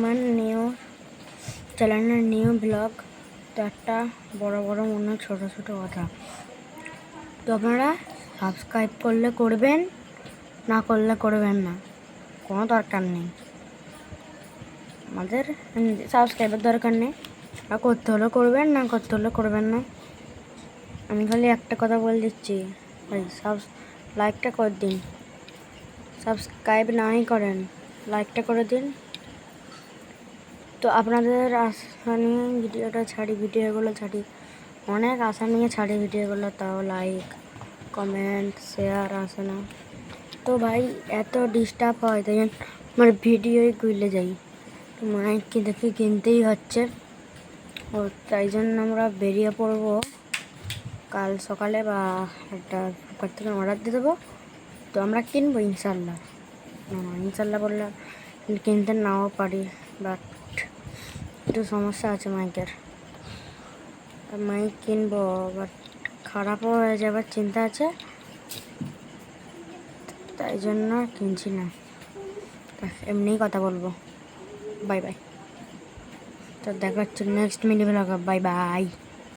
আমার নিউ চ্যানেলের new blog. তো একটা বড় বড় মনে ছোট ছোট কথা, তো আপনারা সাবস্ক্রাইব করলে করবেন, না করলে করবেন না, কোনো দরকার নেই। আমাদের সাবস্ক্রাইবের দরকার নেই, আর করতে হলে করবেন, না করতে হলে করবেন না। আমি খালি একটা কথা বলে দিচ্ছি, ভাই লাইকটা করে দিন। সাবস্ক্রাইব নাই করেন, লাইকটা করে দিন। তো আপনাদের আশা নিয়ে ভিডিওগুলো ছাড়ি, অনেক আশা নিয়ে ছাড়ি ভিডিওগুলো, তাও লাইক কমেন্ট শেয়ার আসে না। তো ভাই এত ডিস্টার্ব হয়, তাই আমার ভিডিওই গুলে যাই। তো মাইক দেখে কিনতেই হচ্ছে, ও তাই জন্য আমরা বেরিয়ে পড়বো কাল সকালে, বা একটা ফ্লিপকার্ট থেকে অর্ডার দিয়ে দেবো। তো আমরা কিনবো ইনশাল্লাহ। ইনশাল্লাহ বললে কিনতে নাও পারি, বাট একটু সমস্যা আছে মাইকের। মাইক কিনবো, বাট খারাপও হয়ে যাবার চিন্তা আছে, তাই জন্য কিনছি না, এমনিই কথা বলবো। Bye bye. তো দেখা হচ্ছে নেক্সট মিনি ব্লগে। Bye bye.